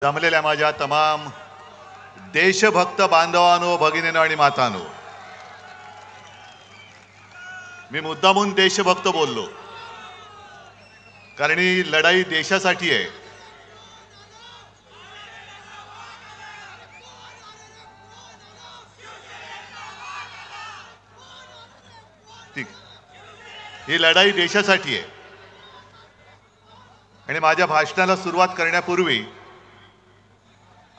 जमलेल्या माझ्या तमाम देशभक्त बांधवांनो, भगिनींनो आणि मातांनो, मी मुद्दामून देशभक्त बोललो कारण ही लढाई देशासाठी आहे. ठीक, ही लढाई देशासाठी आहे. आणि माझ्या भाषणाला सुरुवात करण्यापूर्वी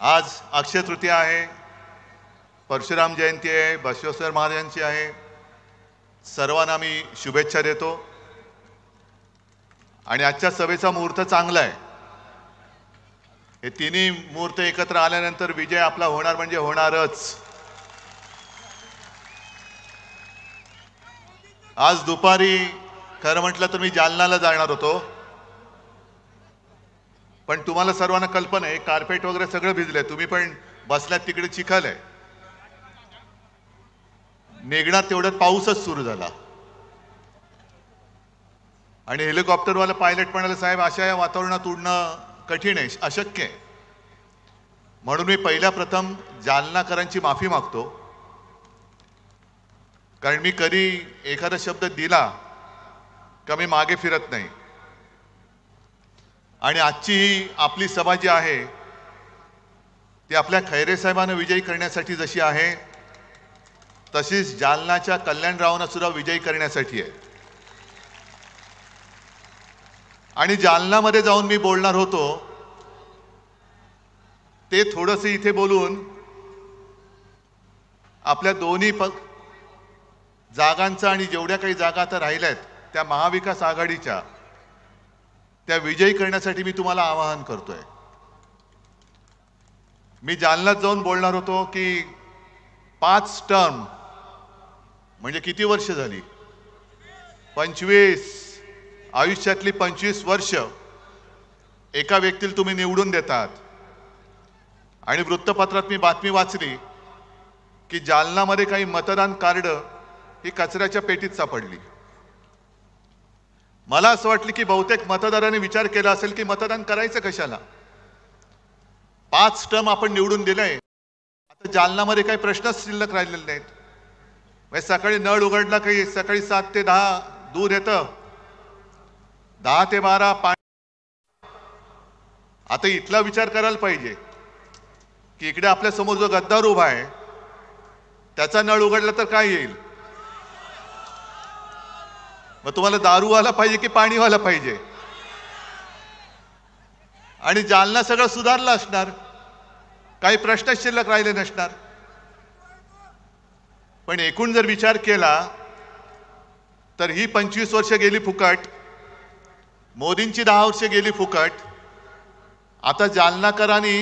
आज अक्षय तृतीया आहे, परशुराम जयंती आहे, बसवेश्वर महाराजांची आहे. सर्वांना मी शुभेच्छा देतो. आणि आजच्या सभेचा मुहूर्त चांगला आहे. हे तिन्ही मुहूर्त एकत्र आल्यानंतर विजय आपला होणार म्हणजे होणारच. आज दुपारी खरं म्हटलं तर मी जालन्याला जाणार होतो, पण तुम्हाला सर्वांना कल्पना आहे कार्पेट वगैरे सगळं भिजलंय. तुम्ही पण बसल्यात तिकडे चिखल आहे. निघणार तेवढ्यात पाऊसच सुरू झाला आणि हेलिकॉप्टरवाला पायलट म्हणाले, साहेब अशा या वातावरणात उडणं कठीण आहे, अशक्य आहे. म्हणून मी पहिल्या प्रथम जालनाकरांची माफी मागतो, कारण मी कधी एखादा शब्द दिला का मी मागे फिरत नाही. आणि आजची ही आपली सभा जी आहे ती आपल्या खैरे साहेबांना विजयी करण्यासाठी जशी आहे तशीच जालनाच्या कल्याणरावांना सुद्धा विजयी करण्यासाठी आहे. आणि जालनामध्ये जाऊन मी बोलणार होतो ते थोडंसं इथे बोलून आपल्या दोन्ही जागांचा आणि जेवढ्या काही जागा आता राहिल्यात त्या महाविकास आघाडीच्या त्या विजयी करण्यासाठी मी तुम्हाला आवाहन करतोय. मी जालन्यात जाऊन बोलणार होतो की 5 टर्म म्हणजे किती वर्ष झाली, 25 आयुष्यातली 25 वर्ष एका व्यक्तीला तुम्ही निवडून देतात. आणि वृत्तपत्रात मी बातमी वाचली की जालन्यामध्ये काही मतदान कार्ड ही कचऱ्याच्या पेटीत सापडली. मला असं वाटलं की बहुतेक मतदारांनी विचार केला असेल की मतदान करायचं कशाला, 5 टर्म आपण निवडून दिलंय, आता जालन्यामध्ये काही प्रश्नच शिल्लक राहिलेले नाहीत. म्हणजे सकाळी नळ उघडला काही सकाळी 7 ते 10 दूध येतं, 10 ते 12 पाणी. आता इथला विचार करायला पाहिजे की इकडे आपल्या समोर जो गद्दार उभा आहे त्याचा नळ उघडला तर काय येईल. मग तुम्हाला दारूवाला पाहिजे की पाणीवाला पाहिजे. आणि जालना सगळं सुधारलं असणार, काही प्रश्न शिल्लक राहिले नसणार. पण एकूण जर विचार केला तर ही 25 वर्ष गेली फुकट, मोदींची 10 वर्ष गेली फुकट. आता जालनाकरांनी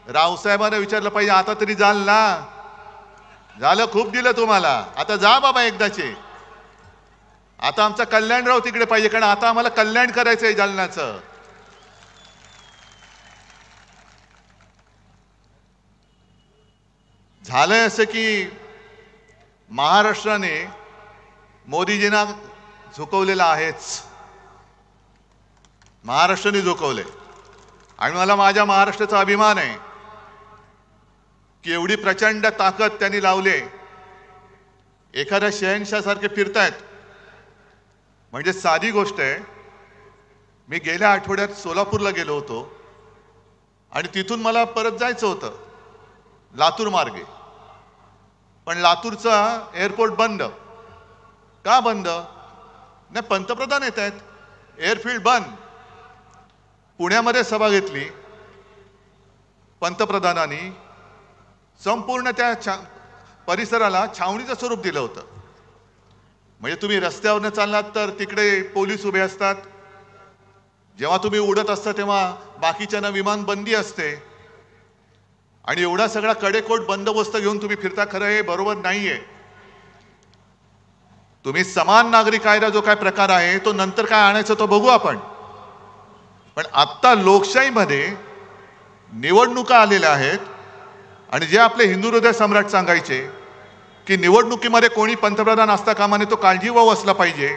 रावसाहेबांना विचारलं पाहिजे, आता तरी जालना झालं, खूप दिलं तुम्हाला, आता जा बाबा एकदाचे. आता आमचा कल्याणराव तिकडे पाहिजे, कारण आता आम्हाला कल्याण करायचं आहे जालन्याचं. झालंय असं की महाराष्ट्राने मोदीजींना झुकवलेलं आहेच, महाराष्ट्राने झुकवले. आणि मला माझ्या महाराष्ट्राचा अभिमान आहे की एवढी प्रचंड ताकद त्यांनी लावले. एखाद्या शहनशाह सारखे फिरतायत म्हणजे साधी गोष्ट आहे. मी गेल्या आठवड्यात सोलापूरला गेलो होतो आणि तिथून मला परत जायचं होतं लातूर मार्गे, पण लातूरचा एअरपोर्ट बंद. का बंद? नाही, पंतप्रधान येत आहेत, एअरफील्ड बंद. पुण्यामध्ये सभा घेतली पंतप्रधानांनी, संपूर्ण त्या परिसराला छावणीचं स्वरूप दिलं होतं. म्हणजे तुम्ही रस्त्यावरनं चाललात तर तिकडे पोलीस उभे असतात, जेव्हा तुम्ही उडत असता तेव्हा बाकीच्यांना विमान बंदी असते. आणि एवढा सगळा कडेकोट बंदोबस्त घेऊन तुम्ही फिरता. खरं हे बरोबर नाहीये. तुम्ही समान नागरी कायदा जो काय प्रकार आहे तो नंतर काय आणायचं तो बघू आपण. पण आत्ता लोकशाहीमध्ये निवडणुका आलेल्या आहेत आणि जे आपले हिंदू हृदय सम्राट सांगायचे की निवडणुकीमध्ये कोणी पंतप्रधान असता कामा नये, तो काळजीवाहू असला पाहिजे,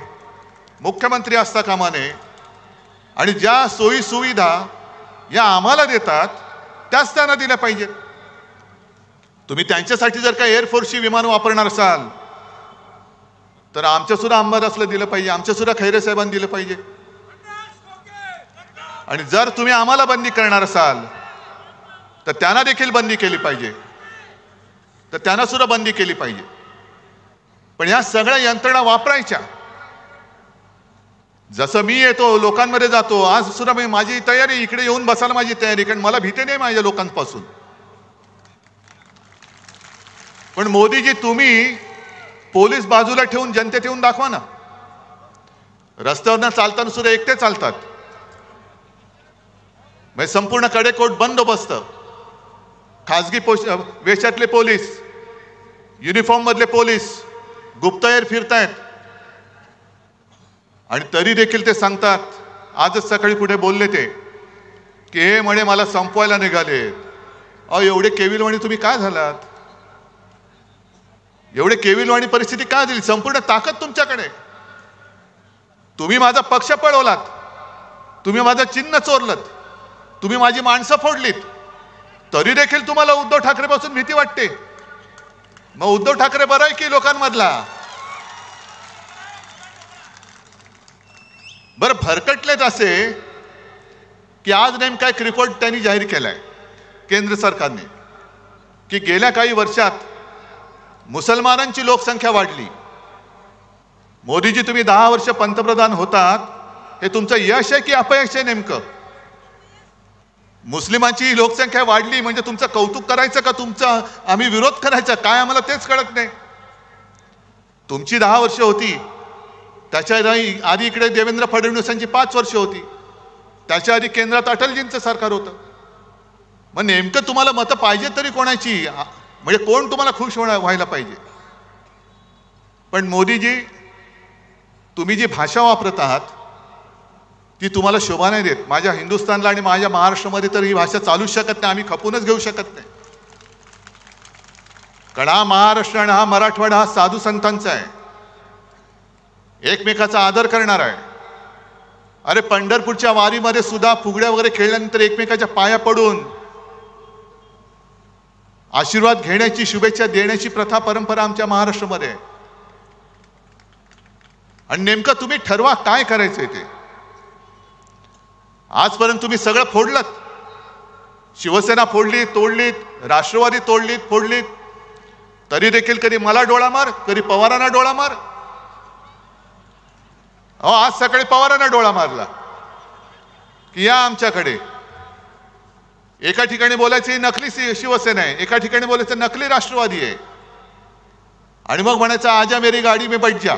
मुख्यमंत्री असता कामा नये. आणि ज्या सोयी सुविधा या आम्हाला देतात त्याच त्यांना दिल्या पाहिजेत. तुम्ही त्यांच्यासाठी जर का एअरफोर्सची विमान वापरणार असाल तर आमच्या सुद्धा अंबादासला दिलं पाहिजे, आमच्या सुद्धा खैरे साहेबांना दिलं पाहिजे. आणि जर तुम्ही आम्हाला बंदी करणार असाल तर त्यांना देखील बंदी केली पाहिजे, तर त्यांना सुद्धा बंदी केली पाहिजे. पण ह्या सगळ्या यंत्रणा वापरायच्या. जसं मी येतो लोकांमध्ये जातो, आज सुद्धा माझी तयारी, इकडे येऊन बसायला माझी तयारी, कारण मला भीती नाही माझ्या लोकांपासून. पण मोदीजी तुम्ही पोलीस बाजूला ठेवून जनतेत येऊन दाखवा ना. रस्त्यावरनं चालताना सुद्धा एकटे चालतात. म्हणजे संपूर्ण कडेकोट बंदोबस्त, खासगी वेशातले पोलीस, युनिफॉर्म मधले पोलीस गुप्तहेर फिरतायत. आणि तरी देखील ते सांगतात, आजच सकाळी कुठे बोलले ते की हे म्हणे मला संपवायला निघाले. अहो एवढे केविलवाणी तुम्ही काय झालात? एवढे केविलवाणी परिस्थिती काय दिली? संपूर्ण ताकद तुमच्याकडे. तुम्ही माझा पक्ष पळवलात, तुम्ही माझं चिन्ह चोरलत, तुम्ही माझी माणसं फोडलीत, तरी देखील तुम्हाला उद्धव ठाकरे पासून भीती वाटते. मग उद्धव ठाकरे बरा आहे की लोकांमधला? बरं भरकटलेत असे की आज नेमका एक रिपोर्ट त्यांनी जाहीर केलाय केंद्र सरकारने की गेल्या काही वर्षात मुसलमानांची लोकसंख्या वाढली. मोदीजी तुम्ही 10 वर्ष पंतप्रधान होतात, हे तुमचं यश आहे की अपयश आहे नेमकं? मुस्लिमांची लोकसंख्या वाढली म्हणजे तुमचं कौतुक करायचं का तुमचा आम्ही विरोध करायचा? काय आम्हाला तेच कळत नाही. तुमची 10 वर्ष होती, त्याच्या आधी इकडे देवेंद्र फडणवीसांची 5 वर्ष होती, त्याच्या आधी केंद्रात अटलजींचं सरकार होतं. मग नेमकं तुम्हाला मतं पाहिजे तरी कोणाची? म्हणजे कोण तुम्हाला खुश व्हायला पाहिजे? पण मोदीजी तुम्ही जी भाषा वापरत आहात ती तुम्हाला शोभा नाही देत. माझ्या हिंदुस्थानला आणि माझ्या महाराष्ट्रामध्ये तर ही भाषा चालूच शकत नाही, आम्ही खपूनच घेऊ शकत नाही. कारण हा महाराष्ट्र आणि हा मराठवाडा हा साधू संतांचा आहे, एकमेकाचा आदर करणार आहे. अरे पंढरपूरच्या वारीमध्ये सुद्धा फुगड्या वगैरे खेळल्यानंतर एकमेकाच्या पाया पडून आशीर्वाद घेण्याची, शुभेच्छा देण्याची प्रथा परंपरा आमच्या महाराष्ट्रामध्ये आहे. आणि नेमकं तुम्ही ठरवा काय करायचंय ते. आजपर्यंत तुम्ही सगळं फोडलत. शिवसेना फोडली, तोडलीत, राष्ट्रवादी तोडलीत, फोडलीत, तरी देखील कधी मला डोळा मार, कधी पवारांना डोळा मार. अहो आज सकाळी पवारांना डोळा मारला की या आमच्याकडे. एका ठिकाणी बोलायची नकली शिवसेना आहे, एका ठिकाणी बोलायचं नकली राष्ट्रवादी आहे, आणि मग म्हणायचं आजा मेरी गाडी में बैठ जा.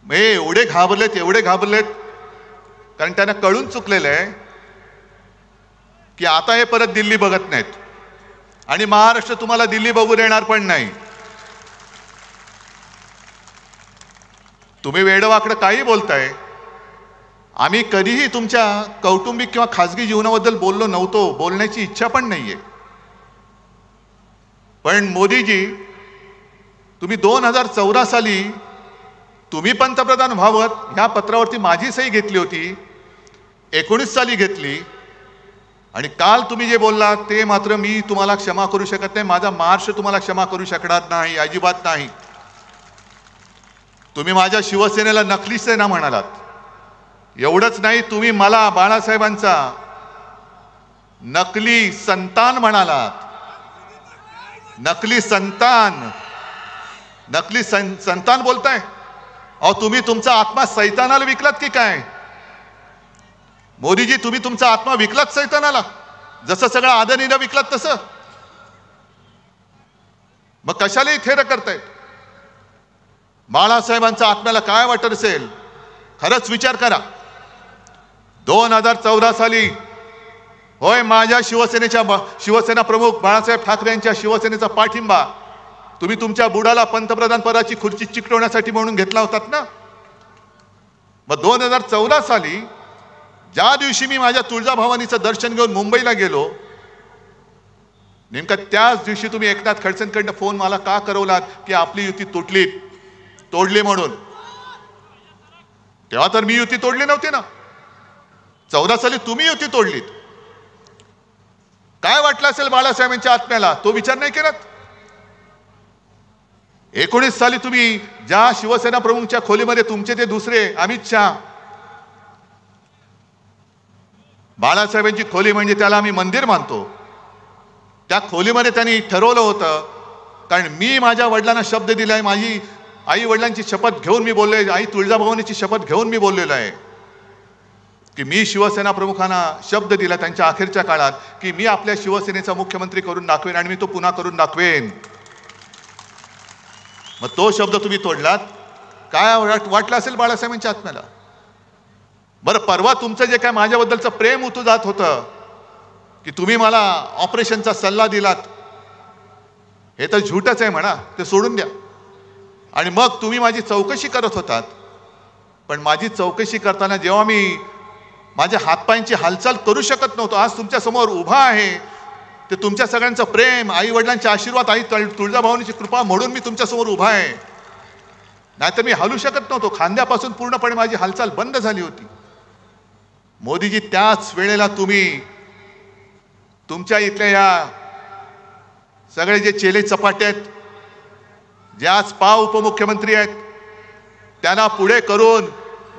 एवढे घाबरलेत, एवढे घाबरलेत, कारण त्यांना कळून चुकलेलं आहे की आता हे परत दिल्ली बघत नाहीत आणि महाराष्ट्र तुम्हाला दिल्ली बघू देणार पण नाही. तुम्ही वेडवाकडं काही बोलताय. आम्ही कधीही तुमच्या कौटुंबिक किंवा खासगी जीवनाबद्दल बोललो नव्हतो, बोलण्याची इच्छा पण नाहीये. पण मोदीजी तुम्ही 2014 साली तुम्ही पंतप्रधान व्हावत ह्या पत्रावरती माझी सही घेतली होती, 19 साली घेतली, आणि काल तुम्ही जे बोलला ते मात्र मी तुम्हाला क्षमा करू शकत नाही. माझा महाराष्ट्र तुम्हाला क्षमा करू शकणार नाही, अजिबात नाही. तुम्ही माझ्या शिवसेनेला नकली सेना म्हणालात. एवढंच नाही, तुम्ही मला बाळासाहेबांचा नकली संतान म्हणालात. नकली संतान, नकली संतान बोलताय. अहो तुम्ही तुमचा आत्मा सैतानाला विकलात की काय? मोदीजी तुम्ही तुमचा आत्मा विकलात सैतानाला, जसं सगळं आदरणीला विकलात तसं. मग कशाला थेर करतायत? बाळासाहेबांच्या आत्म्याला काय वाटत असेल खरंच विचार करा. 2014 साली होय माझ्या शिवसेना प्रमुख बाळासाहेब ठाकरे यांच्या शिवसेनेचा पाठिंबा तुम्ही तुमच्या बुडाला पंतप्रधान पदाची खुर्ची चिकटवण्यासाठी म्हणून घेतला होतात ना. मग 2014 साली ज्या दिवशी मी माझ्या तुळजाभवानीचं दर्शन घेऊन मुंबईला गेलो, नेमका त्याच दिवशी तुम्ही एकनाथ खडसेंकडनं फोन मला का करवलात की आपली युती तोडली म्हणून. तेव्हा तर मी युती तोडली नव्हती ना. 14 साली तुम्ही युती तोडलीत. काय वाटलं असेल बाळासाहेबांच्या आत्म्याला, तो विचार नाही केलात. 19 साली तुम्ही ज्या शिवसेना प्रमुखच्या खोलीमध्ये तुमचे ते दुसरे अमित शहा, बाळासाहेबांची खोली म्हणजे त्याला आम्ही मंदिर मानतो, त्या खोलीमध्ये त्यांनी ठरवलं होतं, कारण मी माझ्या वडिलांना शब्द दिलाय, माझी आई वडिलांची शपथ घेऊन मी बोललोय, आई तुळजाभवानीची शपथ घेऊन मी बोललेलो आहे की मी शिवसेना प्रमुखांना शब्द दिला त्यांच्या अखेरच्या काळात की मी आपल्या शिवसेनेचा मुख्यमंत्री करून दाखवेन आणि मी तो पुन्हा करून दाखवेन. मग तो शब्द तुम्ही तोडलात. काय वाटलं असेल बाळासाहेबांच्या आत्म्याला. बरं, परवा तुमचं जे काय माझ्याबद्दलचं प्रेम उतू जात होतं की तुम्ही मला ऑपरेशनचा सल्ला दिलात, हे तर झूटच आहे म्हणा, ते सोडून द्या. आणि मग तुम्ही माझी चौकशी करत होतात, पण माझी चौकशी करताना जेव्हा मी माझ्या हातपायांची हालचाल करू शकत नव्हतो, आज तुमच्या समोर उभा आहे, ते तुमच्या सगळ्यांचं प्रेम, आई वडिलांचे आशीर्वाद, आई तुळजाभवानीची कृपा म्हणून मी तुमच्या समोर उभा आहे. नाहीतर मी हलू शकत नव्हतो. खांद्यापासून पूर्णपणे माझी हालचाल बंद झाली होती. मोदीजी, त्याच वेळेला तुम्ही तुमच्या इथल्या या सगळे जे चेले चपाटे आहेत, जे आज उपमुख्यमंत्री आहेत, त्यांना पुढे करून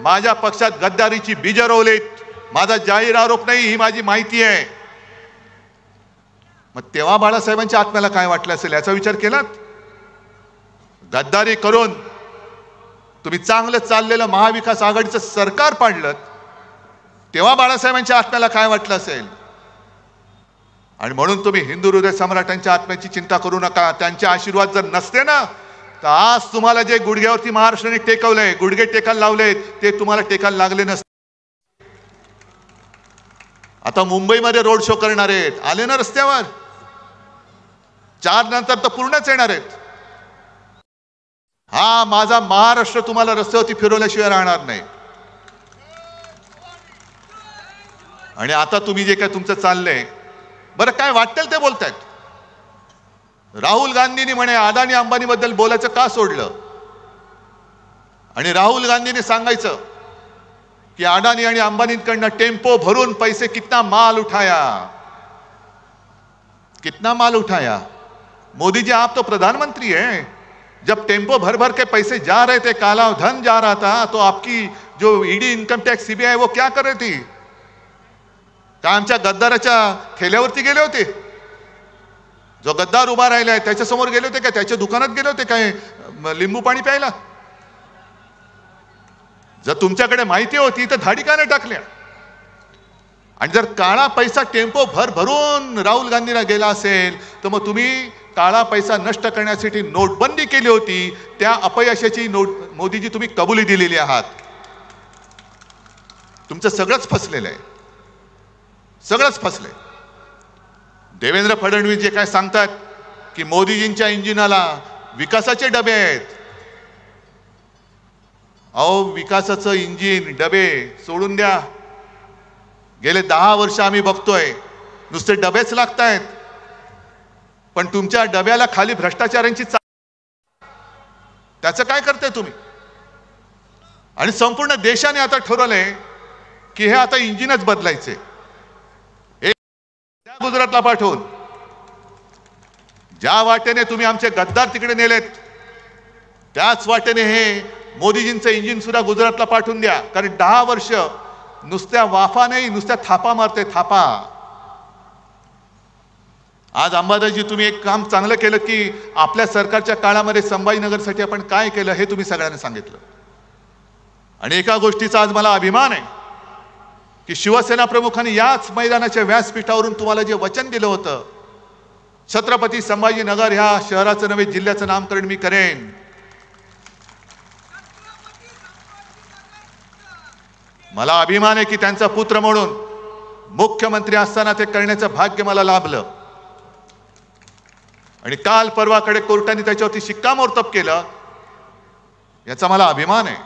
माझ्या पक्षात गद्दारीची बीजं रोवलीत. माझा जाहीर आरोप नाही, ही माझी माहिती आहे. मग तेव्हा बाळासाहेबांच्या आत्म्याला काय वाटलं असेल याचा विचार केलात. गद्दारी करून तुम्ही चांगलं चाललेलं महाविकास आघाडीचं सरकार पाडलं, तेव्हा बाळासाहेबांच्या आत्म्याला काय वाटलं असेल. आणि म्हणून तुम्ही हिंदू हृदय सम्राटांच्या आत्म्याची चिंता करू नका. त्यांचे आशीर्वाद जर नसते ना, तर आज तुम्हाला जे गुडघ्यावरती महाराष्ट्राने टेकवलंय, गुडघे टेकायला लावलेत, ते तुम्हाला टेकायला लागले नसते. आता मुंबईमध्ये रोड शो करणार आहेत, आले ना रस्त्यावर. 4 नंतर तर पूर्णच येणार आहेत. हा माझा महाराष्ट्र तुम्हाला रस्त्यावरती फिरवल्याशिवाय राहणार नाही. आणि आता तुम्ही जे काय तुमचं चाललंय, बरं काय वाटेल ते बोलतायत. राहुल गांधींनी म्हणे अदानी अंबानी बद्दल बोलायचं का सोडलं. आणि राहुल गांधींनी सांगायचं कि अडानी आणि अंबानींकडनं टेम्पो भरून पैसे कितना माल उठाया, कितना माल उठाया. मोदी जी, आप तो प्रधानमंत्री हैं. जब टेम्पो भर भर के पैसे जा रहे थे, काला धन जा रहा था, तो आपकी जो ईडी, इनकम टैक्स, सीबीआई वो क्या कर रही थी. का आमच्या गद्दाराच्या ठेल्यावरती गेले होते. जो गद्दार उभा राहिलाय त्याच्यासमोर गेले होते का, त्याच्या दुकानात गेले होते काय लिंबू पाणी प्यायला. जर तुमच्याकडे माहिती होती तर धाडी का नाही टाकल्या. आणि जर काळा पैसा टेम्पो भर भरून राहुल गांधीला गेला असेल, तर मग तुम्ही काळा पैसा नष्ट करण्यासाठी नोटबंदी केली होती, त्या अपयशाची मोदीजी तुम्ही कबुली दिलेली आहात. तुमचं सगळंच फसलेलं आहे, सगळंच फसलंय. देवेंद्र फडणवीस जे काय सांगतात की मोदीजींच्या इंजिनाला विकासाचे डबे आहेत. अहो, विकासाचं इंजिन डबे सोडून द्या. गेले 10 वर्ष आम्ही बघतोय नुसते डबेच लागतायत, पण तुमच्या डब्याला खाली भ्रष्टाचारांची त्याचं काय करताय तुम्ही. आणि संपूर्ण देशाने आता ठरवलंय की हे आता इंजिनच बदलायचे. गुजरातला पाठवून ज्या वाटेने तुम्ही आमचे गद्दार तिकडे नेलेत, त्याच वाटेने हे मोदीजींचं इंजिन सुद्धा गुजरातला पाठवून द्या. कारण 10 वर्ष नुसत्या वाफा नाही, नुसत्या थापा मारते, थापा. आज अंबादासजी, तुम्ही एक काम चांगलं केलं की आपल्या सरकारच्या काळामध्ये संभाजीनगरसाठी आपण काय केलं हे तुम्ही सगळ्यांना सांगितलं. आणि एका गोष्टीचा आज मला अभिमान आहे की शिवसेना प्रमुखांनी याच मैदानाच्या व्यासपीठावरून तुम्हाला जे वचन दिलं होतं, छत्रपती संभाजीनगर ह्या शहराचं नव्हे जिल्ह्याचं नामकरण मी करेन. मला अभिमान आहे की त्यांचा पुत्र म्हणून मुख्यमंत्री असताना ते करण्याचं भाग्य मला लाभलं. आणि काल परवाकडे कोर्टाने त्याच्यावरती शिक्कामोर्तब केलं, याचा मला अभिमान आहे.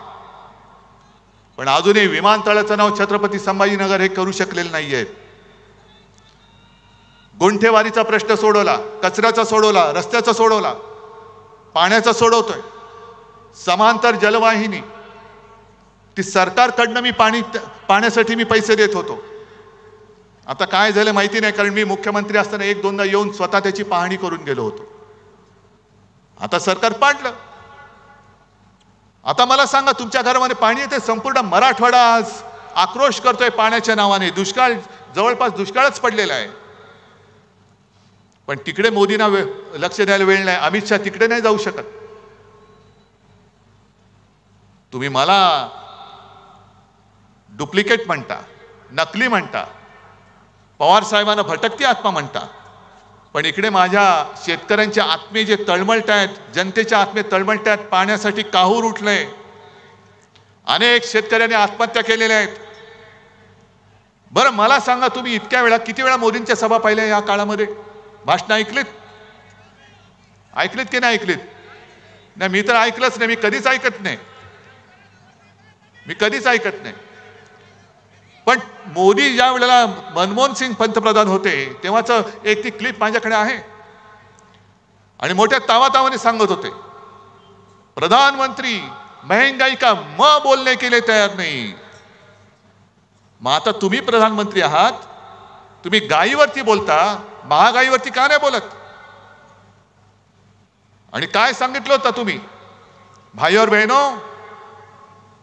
पण अजूनही विमानतळाचं नाव छत्रपती संभाजीनगर हे करू शकलेलं नाहीये. गुंठेवारीचा प्रश्न सोडवला, कचऱ्याचा सोडवला, रस्त्याचा सोडवला, पाण्याचा सोडवतोय, समांतर जलवाहिनी, ती सरकारकडनं मी पाण्यासाठी मी पैसे देत होतो. आता काय झालं माहिती नाही, कारण मी मुख्यमंत्री असताना एक दोनदा येऊन स्वतः त्याची पाहणी करून गेलो होतो. आता सरकार पाडलं. आता मला सांगा, तुमच्या घरामध्ये पाणी येते, संपूर्ण मराठवाडा आज आक्रोश करतोय पाण्याच्या नावाने. दुष्काळ, जवळपास दुष्काळच पडलेला आहे. पण तिकडे मोदींना लक्ष द्यायला वेळ नाही. अमित शहा तिकडे नाही जाऊ शकत. तुम्ही मला डुप्लिकेट म्हणता, नकली म्हणता, पवार साहेबांना भटकती आत्मा म्हणता, पण इकडे माझ्या शेतकऱ्यांच्या आत्मे जे तळमळत आहेत, जनतेच्या आत्मे तळमळत आहेत, पाण्यासाठी काहूर उठलंय. अनेक शेतकऱ्यांनी आत्महत्या केलेल्या आहेत. बरं मला सांगा, तुम्ही इतक्या वेळा किती वेळा मोदींच्या सभा पाहिल्या या काळामध्ये? भाषण ऐकलीत की नाही ऐकलीत? नाही, मी तर ऐकलंच नाही. मी कधीच ऐकत नाही. पण मोदी ज्या वेळेला मनमोहन सिंग पंतप्रधान होते तेव्हाच एक ती क्लिप माझ्याकडे आहे. आणि मोठ्या तावातावाने सांगत होते, प्रधानमंत्री महंगाई का म बोलने के लिए तयार नहीं. मग आता तुम्ही प्रधानमंत्री आहात, तुम्ही गायीवरती बोलता, महागाईवरती का नाही बोलत? आणि काय सांगितलं होतं तुम्ही? भाई और बहनों,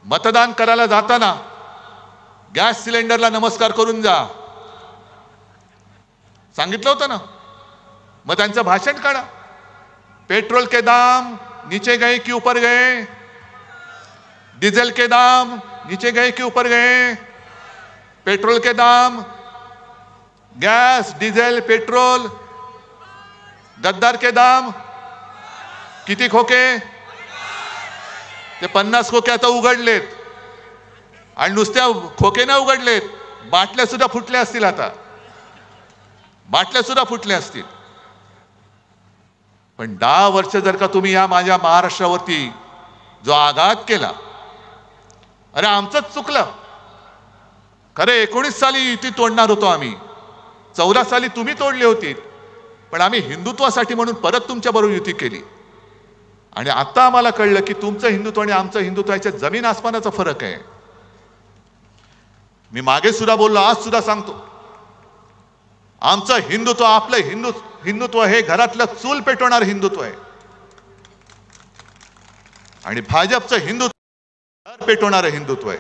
मतदान करायला जाताना गॅस सिलेंडरला नमस्कार करून जा, सांगितलं होतं ना. मग त्यांचं भाषण काढा. पेट्रोल के दाम नीचे गए कि ऊपर गए? डीजल के दाम नीचे गए कि ऊपर गए? पेट्रोल के दाम, गॅस, डिझेल, पेट्रोल, गद्दार के दाम किती खोके? ते 50 खोके आता उघडलेत. आणि नुसत्या खोके ना उघडलेत, बाटल्या सुद्धा फुटल्या असतील. आता बाटल्या सुद्धा फुटल्या असतील. पण 10 वर्ष जर का तुम्ही या माझ्या महाराष्ट्रावरती जो आघात केला, अरे आमचंच चुकलं. खरे 19 साली युती तोडणार होतो आम्ही, 14 साली तुम्ही तोडली होती, पण आम्ही हिंदुत्वासाठी म्हणून परत तुमच्या बरोबर युती केली. आणि आता आम्हाला कळलं की तुमचं हिंदुत्व आणि आमचं हिंदुत्व याच्यात जमीन आसमानाचा फरक आहे. मी मागे सुद्धा बोललो, आज सुद्धा सांगतो, आमचं हिंदुत्व, आपलं हिंदुत्व हे घरातलं चूल पेटवणारं हिंदुत्व आहे. आणि भाजपचं हिंदुत्व घर पेटवणारं हिंदुत्व आहे.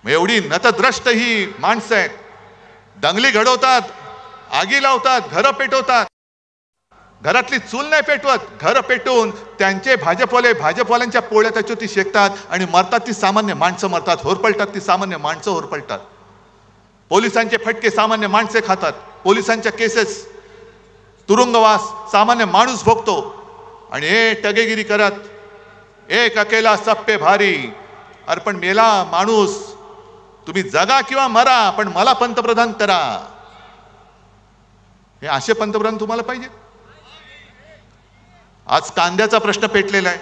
मग एवढी नतद्रष्ट ही माणसं आहेत, दंगली घडवतात, आगी लावतात, घरं पेटवतात. घरातली चूल नाही पेटवत, घर पेटवून त्यांचे भाजपवाल्यांच्या पोळ्या त्याच्यावरती शेकतात आणि मरतात. ती सामान्य माणसं मरतात, होरपळतात ती सामान्य माणसं होरपळतात. पोलिसांचे फटके सामान्य माणसे खातात. पोलिसांच्या केसेस, तुरुंगवास सामान्य माणूस भोगतो. आणि हे टगेगिरी करत, एक अकेला सब पे भारी. अरे पण मेला माणूस, तुम्ही जगा किंवा मरा, पण मला पंतप्रधान करा. हे असे पंतप्रधान तुम्हाला पाहिजे? आज कांद्याचा प्रश्न पेटलेला आहे.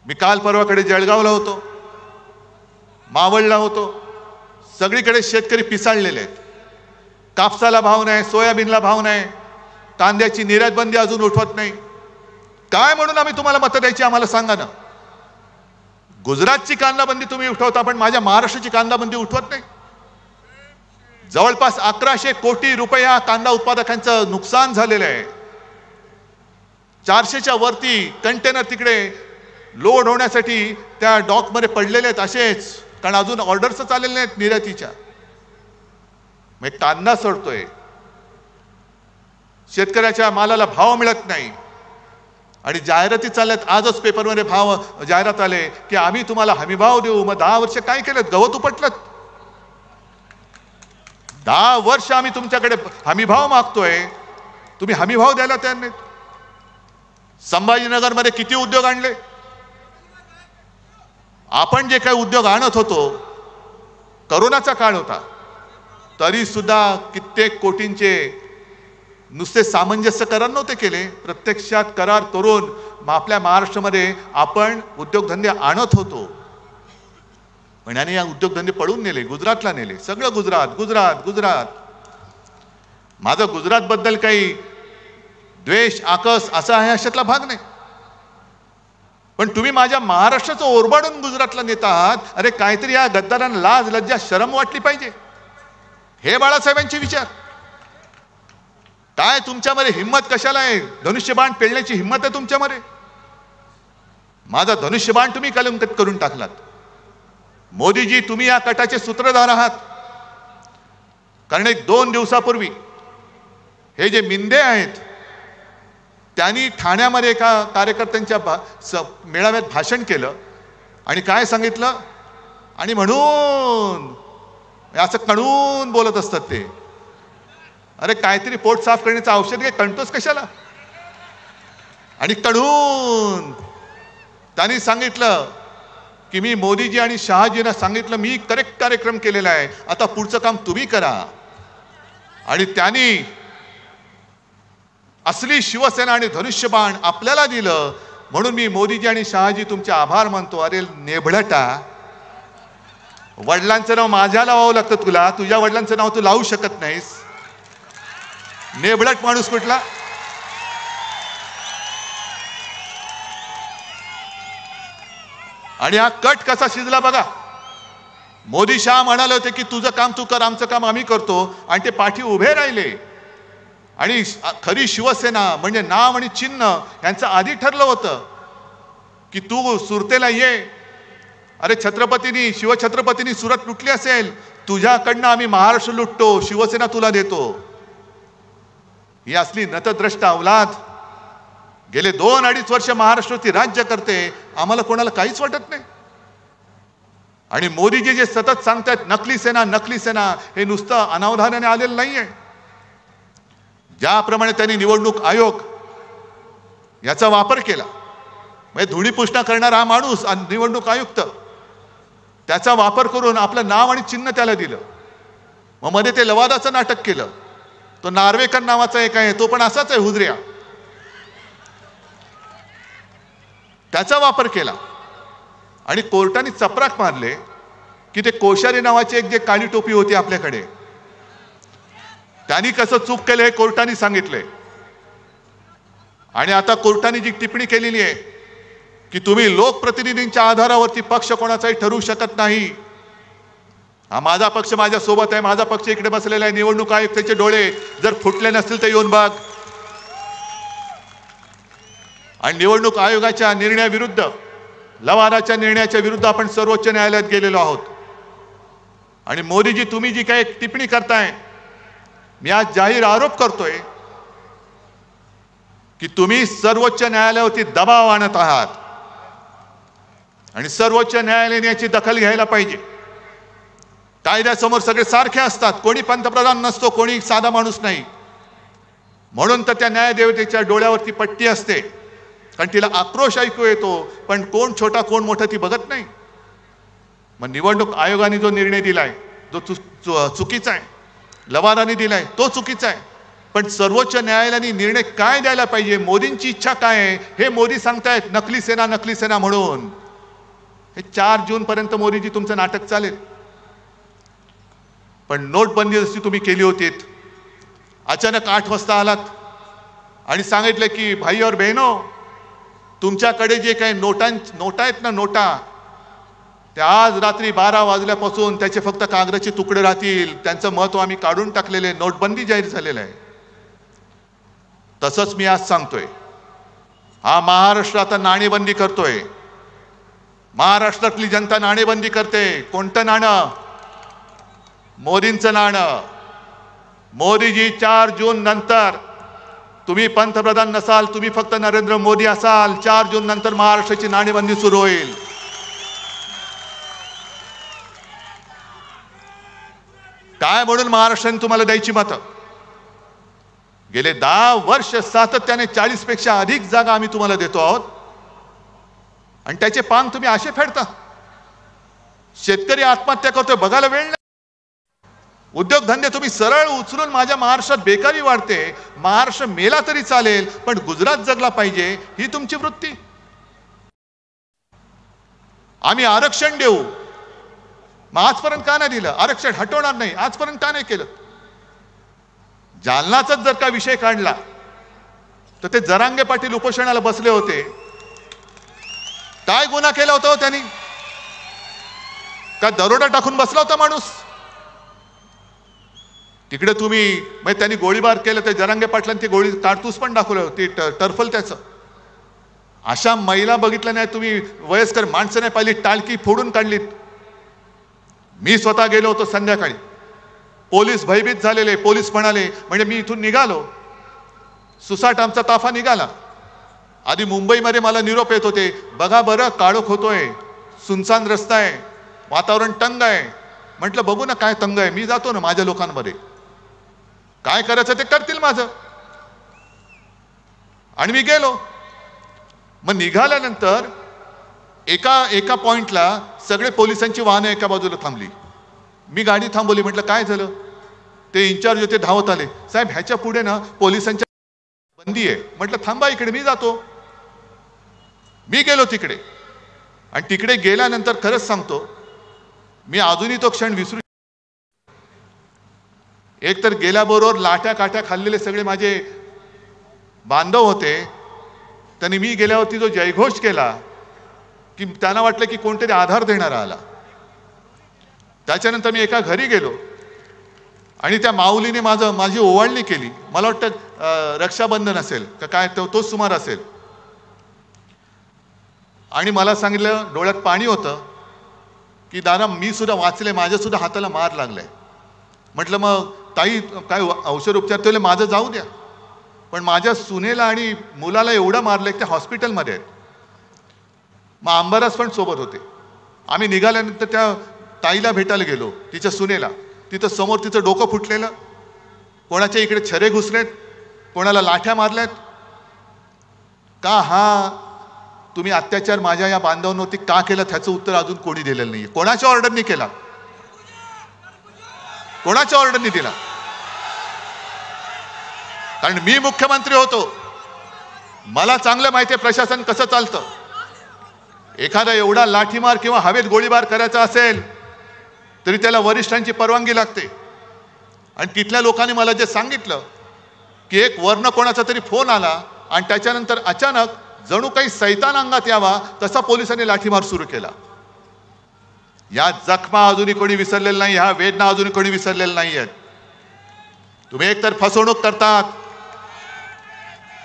मी काल परवाकडे जळगावला होतो, मावळला होतो. सगळीकडे शेतकरी पिसाळलेले आहेत. कापसाला भाव नाही, सोयाबीनला भाव नाही, कांद्याची निर्यात बंदी अजून उठवत नाही. काय म्हणून आम्ही तुम्हाला मतं द्यायची आम्हाला सांगा ना. गुजरातची कांदाबंदी तुम्ही उठवता, पण माझ्या महाराष्ट्राची कांदाबंदी उठवत नाही. जवळपास 1100 कोटी रुपया कांदा उत्पादकांचं नुकसान झालेलं आहे. 400च्या वरती कंटेनर तिकडे लोड होण्यासाठी त्या डॉकमध्ये पडलेले आहेत असेच, कारण अजून ऑर्डर्स चाललेले नाहीत निर्यातीच्या. मग कांदा सडतोय, शेतकऱ्याच्या मालाला भाव मिळत नाही. आणि जाहिराती चालल्यात. आजच पेपरमध्ये जाहिरात आले की आम्ही तुम्हाला हमीभाव देऊ. मग 10 वर्ष काय केलं? गवत उपटलं. 10 वर्ष आम्ही तुमच्याकडे हमीभाव मागतोय, तुम्ही हमीभाव द्यायला तयार नाहीत. संभाजीनगरमध्ये किती उद्योग आणले? आपण जे काही उद्योग आणत होतो, करोनाचा काळ होता, तरी सुद्धा कित्येक कोटींचे नुसते सामंजस्य करार नव्हते केले, प्रत्यक्षात करार करून आपल्या महाराष्ट्रामध्ये आपण उद्योगधंदे आणत होतो. पण याने या उद्योगधंदे पळून नेले, गुजरातला नेले. सगळं गुजरात गुजरात गुजरात. माझं गुजरातबद्दल काही द्वेष आकस असा आहे अशातला भाग नाही. पण तुम्ही माझ्या महाराष्ट्राचं ओरबाडून गुजरातला नेता आहात. अरे काहीतरी या गद्दारांना लाज लज्जा शरम वाटली पाहिजे. हे बाळासाहेबांचे विचार. काय तुमच्यामध्ये हिंमत कशाला आहे? धनुष्यबाण पेलण्याची हिंमत आहे तुमच्यामध्ये? माझा धनुष्यबाण तुम्ही कलंकित करून टाकलात. मोदीजी, तुम्ही या कटाचे सूत्रधार आहात. कारण 1-2 दिवसापूर्वी हे जे मिंदे आहेत त्यांनी ठाण्यामध्ये एका कार्यकर्त्यांच्या मेळाव्यात भाषण केलं आणि काय सांगितलं, आणि म्हणून असं कणून बोलत असतात ते. अरे काहीतरी पोट साफ करण्याचं औषध घे, कणतोस कशाला? आणि कणून त्यांनी सांगितलं की मी मोदीजी आणि शहाजींना सांगितलं मी करेक्ट कार्यक्रम केलेला आहे, आता पुढचं काम तुम्ही करा. आणि त्यांनी असली शिवसेना आणि धनुष्यबाण आपल्याला दिलं म्हणून मी मोदीजी आणि शहाजी तुमचे आभार मानतो. अरे नेभळटा, वडिलांचं नाव माझ्या लावावं लागतं तुला, तुझ्या वडिलांचं नाव तू लावू शकत नाहीस. नेभळट माणूस कुठला? आणि हा कट कसा शिजला बघा. मोदी शहा म्हणाले होते की तुझं काम तू कर, आमचं काम आम्ही करतो, आणि ते पाठी उभे राहिले. आणि खरी शिवसेना म्हणजे नाव आणि चिन्ह यांचं आधी ठरलं होतं की तू सुरतेला ये. अरे छत्रपतींनी, शिवछत्रपतींनी सुरत लुटली असेल, तुझ्याकडनं आम्ही महाराष्ट्र लुटतो, शिवसेना तुला देतो. ही असली नतद्रष्ट अवलाद गेले 2-2.5 वर्ष महाराष्ट्रावरती राज्य करते, आम्हाला कोणाला काहीच वाटत नाही. आणि मोदीजी जे सतत सांगतायत नकली सेना नकली सेना, हे नुसतं अनावधानाने आलेलं नाहीये. ज्याप्रमाणे त्यांनी निवडणूक आयोग याचा वापर केला, म्हणजे धुळीपुष्टा करणारा हा माणूस निवडणूक आयुक्त, त्याचा वापर करून आपलं नाव आणि चिन्ह त्याला दिलं. मग मध्ये ते लवादाचं नाटक केलं. तो नार्वेकर नावाचा एक आहे, तो पण असाच आहे हुजऱ्या, त्याचा वापर केला. आणि कोर्टाने चपराक मारले की ते कोश्यारी नावाचे एक जे काळी टोपी होती आपल्याकडे, त्यांनी कसं चूक केलं हे कोर्टाने सांगितले. आणि आता कोर्टाने जी टिप्पणी केलेली आहे की तुम्ही लोकप्रतिनिधींच्या आधारावरती पक्ष कोणाचाही ठरवू शकत नाही. हा माझा पक्ष माझ्या सोबत आहे, माझा पक्ष इकडे बसलेला आहे. निवडणूक आयुक्ताचे डोळे जर फुटले नसतील तर येऊन बघ. आणि निवडणूक आयोगाच्या निर्णयाविरुद्ध, लवादाच्या निर्णयाच्या विरुद्ध आपण सर्वोच्च न्यायालयात गेलेलो आहोत. आणि मोदीजी, तुम्ही जी काही टिप्पणी करताय, मी आज जाहीर आरोप करतोय की तुम्ही सर्वोच्च न्यायालयावरती दबाव आणत आहात. आणि सर्वोच्च न्यायालयाने याची दखल घ्यायला पाहिजे. कायद्यासमोर सगळे सारखे असतात, कोणी पंतप्रधान नसतो, कोणी साधा माणूस नाही. म्हणून तर त्या न्यायदेवतेच्या डोळ्यावरती पट्टी असते, कारण तिला आक्रोश ऐकू येतो, पण कोण छोटा कोण मोठा ती बघत नाही. मग निवडणूक आयोगाने जो निर्णय दिलाय जो चुकीचा आहे, लवादाने दिलाय तो चुकीचा आहे. पण सर्वोच्च न्यायालयाने निर्णय काय द्यायला पाहिजे, मोदींची इच्छा काय आहे हे मोदी सांगतायत, नकली सेना म्हणून. हे 4 जून पर्यंत मोदीजी तुमचं नाटक चालेल. पण नोटबंदी जशी तुम्ही केली होती, अचानक 8 वाजता आलात आणि सांगितलं की भाई और बहनो, तुमच्याकडे जे काही नोटा आहेत ना, नोटा, त्या आज रात्री 12 वाजल्यापासून त्याचे फक्त कागदाचे तुकडे राहतील, त्यांचं महत्व आम्ही काढून टाकलेले, नोटबंदी जाहीर झालेलं आहे. तसंच मी आज सांगतोय, हा महाराष्ट्र आता नाणेबंदी करतोय. महाराष्ट्रातली जनता नाणेबंदी करते. कोणतं नाणं? मोदींचं नाणं. मोदीजी 4 जून नंतर तुम्ही पंतप्रधान नसाल, तुम्ही फक्त नरेंद्र मोदी असाल, 4 जून नंतर महाराष्ट्राची नाणेबंदी सुरू होईल. काय म्हणून महाराष्ट्राने तुम्हाला द्यायची मतं? गेले 10 वर्ष सातत्याने 40 पेक्षा अधिक जागा आम्ही तुम्हाला देतो आहोत, आणि त्याचे पान तुम्ही असे फेडता. शेतकरी आत्महत्या करतोय, बघायला वेळ नाही. उद्योगधंदे तुम्ही सरळ उचलून, माझ्या महाराष्ट्रात बेकारी वाढते, महाराष्ट्र मेला तरी चालेल पण गुजरात जगला पाहिजे, ही तुमची वृत्ती. आम्ही आरक्षण देऊ, मग आजपर्यंत का नाही दिलं? आरक्षण हटवणार नाही, आजपर्यंत का नाही केलं? जालनाचाच जर का विषय काढला तर ते जरांगे पाटील उपोषणाला बसले होते. काय गुन्हा केला होता त्यांनी? का दरोडा टाकून बसला होता माणूस? तिकडे तुम्ही म्हणजे त्यांनी गोळीबार केलं, ते जरांगे पाटलांनी ती गोळी काडतूस पण दाखवलं, ती टर्फल त्याचं. अशा महिला बघितल्या नाही तुम्ही, वयस्कर माणसं नाही पाहिली, टाळकी फोडून काढलीत. मी स्वतः गेलो होतो संध्याकाळी, पोलीस भयभीत झालेले. पोलीस म्हणाले, म्हणजे मी इथून निघालो, सुसाट आमचा ताफा निघाला. आधी मुंबईमध्ये मला निरोप येत होते, बघा बरं काळोख होतोय, सुनसान रस्ता आहे, वातावरण तंग आहे. म्हटलं बघू ना काय तंग आहे, मी जातो ना माझ्या लोकांमध्ये, काय करायचं ते करतील माझं. आणि मी गेलो. मग निघाल्यानंतर एका पॉइंटला सगळे पोलिसांची वाहनं एका बाजूला थांबली. मी गाडी थांबवली, म्हटलं काय झालं? ते इन्चार्ज होते, धावत आले, साहेब ह्याच्या पुढे ना पोलिसांच्या बंदी आहे. म्हटलं थांबा इकडे, मी जातो. मी गेलो तिकडे, आणि तिकडे गेल्यानंतर खरंच सांगतो, मी अजूनही तो क्षण विसरू. एक तर गेल्याबरोबर लाट्या काट्या खाल्लेले सगळे माझे बांधव होते. त्यांनी मी गेल्यावरती जो जयघोष केला की त्यांना वाटलं की कोणतरी आधार देणारा आला. त्याच्यानंतर मी एका घरी गेलो आणि त्या माऊलीने माझी ओवाळणी केली. मला वाटतं रक्षाबंधन असेल का काय, तोच सुमार असेल. आणि मला सांगितलं, डोळ्यात पाणी होतं, की दादा मी सुद्धा वाचले, माझ्या सुद्धा हाताला मार लागलाय. म्हटलं मग ताई काय औषध उपचार? ते माझं जाऊ द्या, पण माझ्या सुनेला आणि मुलाला एवढं मारलंय की ते हॉस्पिटलमध्ये आहेत. मग अंबादास पण सोबत होते. आम्ही निघाल्यानंतर त्या ताईला भेटायला गेलो, तिच्या सुनेला. तिथं समोर तिचं डोकं फुटलेलं, कोणाच्या इकडे छरे घुसलेत, कोणाला लाठ्या मारल्यात. का हा तुम्ही अत्याचार माझ्या या बांधवांवरती का केला, त्याचं उत्तर अजून कोणी दिलेलं नाहीये. कोणाच्या ऑर्डरनी केला? कोणाच्या ऑर्डरनी दिला? कारण मी मुख्यमंत्री होतो, मला चांगलं माहिती आहे प्रशासन कसं चालतं. एखादा एवढा लाठीमार किंवा हवेत गोळीबार करायचा असेल तरी त्याला वरिष्ठांची परवानगी लागते. आणि तिथल्या लोकांनी मला जे सांगितलं की एक वर्ण कोणाचा तरी फोन आला आणि त्याच्यानंतर अचानक जणू काही सैतान अंगात यावा तसा पोलिसांनी लाठीमार सुरू केला. या जखमा अजूनही कोणी विसरलेलं नाही, ह्या वेदना अजूनही कोणी विसरलेल्या नाही आहेत. तुम्ही एकतर फसवणूक करतात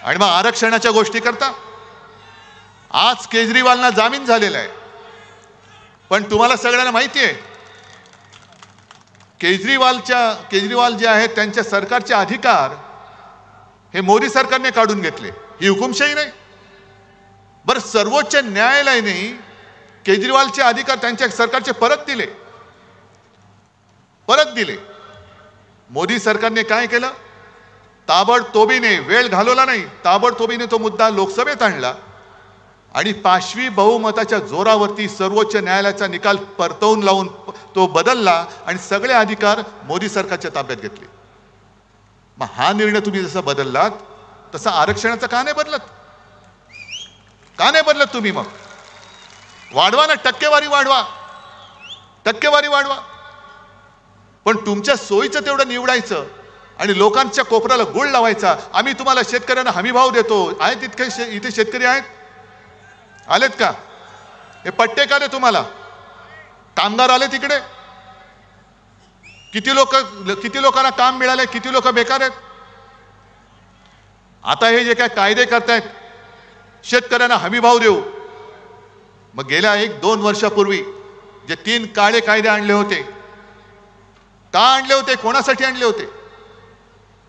आणि मग आरक्षणाच्या गोष्टी करता. आज केजरीवालना जामीन झालेला आहे, पण तुम्हाला सगळ्यांना माहिती आहे केजरीवाल जे आहेत त्यांच्या सरकारचे अधिकार हे मोदी सरकारने काढून घेतले. ही हुकुमशाही नाही. बरं, सर्वोच्च न्यायालयाने केजरीवालचे अधिकार त्यांच्या सरकारचे परत दिले. मोदी सरकारने काय केलं? ताबडतोबीने, वेळ घालवला नाही, ताबडतोबीने तो मुद्दा लोकसभेत आणला आणि पाशवी बहुमताच्या जोरावरती सर्वोच्च न्यायालयाचा निकाल परतवून लावून तो बदलला आणि सगळे अधिकार मोदी सरकारच्या ताब्यात घेतले. मग हा निर्णय तुम्ही जसा बदललात तसा आरक्षणाचा का नाही बदलत? का नाही बदलत तुम्ही? मग वाढवा ना, टक्केवारी वाढवा. पण तुमच्या सोयीचं तेवढं निवडायचं आणि लोकांच्या कोपऱ्याला गुळ लावायचा. आम्ही तुम्हाला शेतकऱ्यांना हमी भाव देतो. आहेत इथे शेतकरी आहेत? आलेत का? हे पट्टे का रे तुम्हाला? कामगार आले तिकडे? किती लोकांना काम मिळाले, किती लोक बेकार आहेत? आता हे जे काय कायदे करतायत, शेतकऱ्यांना हमी भाव देऊ. मग गेल्या 1-2 वर्षापूर्वी जे 3 काळे कायदे आणले होते, का आणले होते? कोणासाठी आणले होते?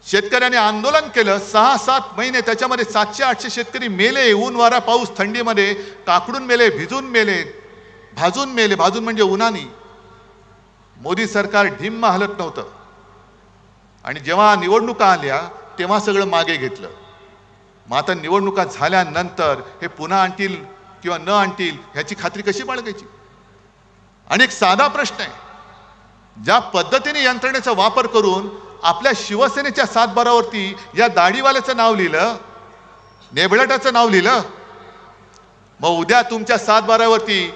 शेतकऱ्यांनी आंदोलन केलं 6-7 महिने. त्याच्यामध्ये 700-800 शेतकरी मेले. ऊन वारा पाऊस थंडीमध्ये काकडून मेले, भिजून मेले, भाजून मेले. भाजून म्हणजे उन्हानी. मोदी सरकार ढिम्म हलत नव्हतं. आणि जेव्हा निवडणुका आल्या तेव्हा सगळं मागे घेतलं. मग आता निवडणुका झाल्यानंतर हे पुन्हा आणतील किंवा न आणतील ह्याची खात्री कशी बाळगायची? आणि एक साधा प्रश्न आहे, ज्या पद्धतीने यंत्रणेचा वापर करून आपल्या शिवसेनेच्या सातबारावरती या दाढीवाल्याचं नाव लिहिलं, नेबळटाचं नाव लिहिलं, मग उद्या तुमच्या सातबारावरती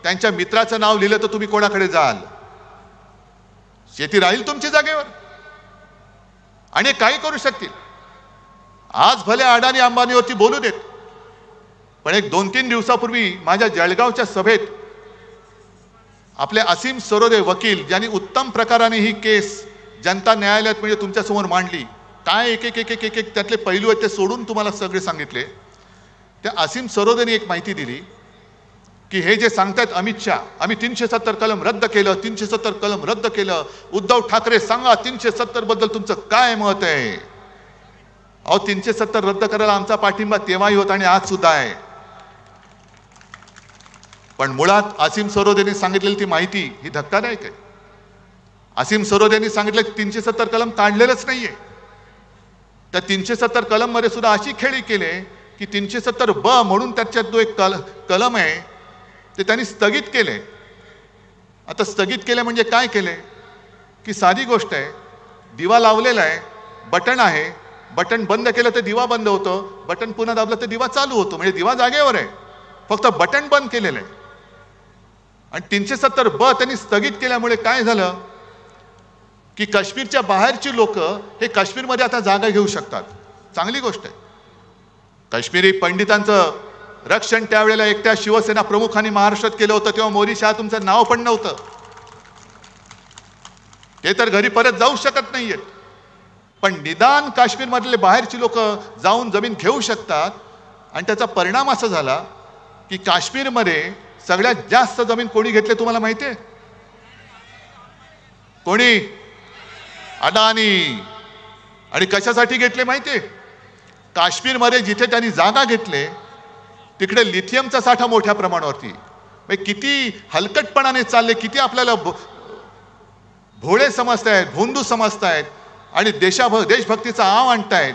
त्यांच्या मित्राचं नाव लिहिलं तर तुम्ही कोणाकडे जाल? शेती राहील तुमच्या जागेवर आणि काही करू शकतील. आज भले अडाणी अंबानीवरती बोलू देत, पण एक 2-3 दिवसापूर्वी माझ्या जळगावच्या सभेत आपले असीम सरोदे वकील, ज्यांनी उत्तम प्रकाराने ही केस जनता न्यायालयात म्हणजे तुमच्यासमोर मांडली, काय एक एक एक एक एक एक त्यातले पैलू आहेत ते सोडून तुम्हाला सगळे सांगितले. त्या असीम सरोदेने एक माहिती दिली की हे जे सांगतायत अमित शाह, आम्ही 370 कलम रद्द केलं, 370 कलम रद्द केलं. उद्धव ठाकरे सांगा 370 बद्दल तुमचं काय मत आहे? अहो 370 रद्द करायला आमचा पाठिंबा तेव्हाही होता आणि आज सुद्धा आहे. पण मुळात असीम सरोदेने सांगितलेली ती माहिती ही धक्कादायक आहे. असीम सरोदेने सांगितलं की 370 कलम काढलेलंच नाहीये. त्या 370 कलम मध्ये सुद्धा अशी खेळी केले की 370 ब म्हणून त्याच्यात जो एक कलम आहे ते त्यांनी स्थगित केले. आता स्थगित केले म्हणजे काय केले की साधी गोष्ट आहे, दिवा लावलेला आहे, बटन आहे, बटन बंद केलं तर दिवा बंद होतं, बटन पुन्हा दाबलं तर दिवा चालू होतो, म्हणजे दिवा जागेवर आहे, फक्त बटन बंद केलेलं आहे. आणि 370 ब त्यांनी स्थगित केल्यामुळे काय झालं की काश्मीरच्या बाहेरची लोक हे काश्मीरमध्ये आता जागा घेऊ शकतात. चांगली गोष्ट आहे. काश्मीरी पंडितांचं रक्षण त्यावेळेला एकट्या शिवसेना प्रमुखांनी महाराष्ट्रात केलं होतं, तेव्हा मोदी शहा तुमचं नाव पण नव्हतं. ते तर घरी परत जाऊ शकत नाहीयेत, पण निदान काश्मीरमधले बाहेरची लोक जाऊन जमीन घेऊ शकतात. आणि त्याचा परिणाम असा झाला की काश्मीरमध्ये सगळ्यात जास्त जमीन कोणी घेतले तुम्हाला माहिती आहे? कोणी? अडाणी. आणि कशासाठी घेतले माहिती आहे? काश्मीरमध्ये जिथे त्यांनी जागा घेतले तिकडे लिथियमचा साठा मोठ्या प्रमाणावरती. किती हलकटपणाने चालले, किती आपल्याला भोळे समजतायत, भोंदू समजतायत आणि देशभक्तीचा आव आणतायत.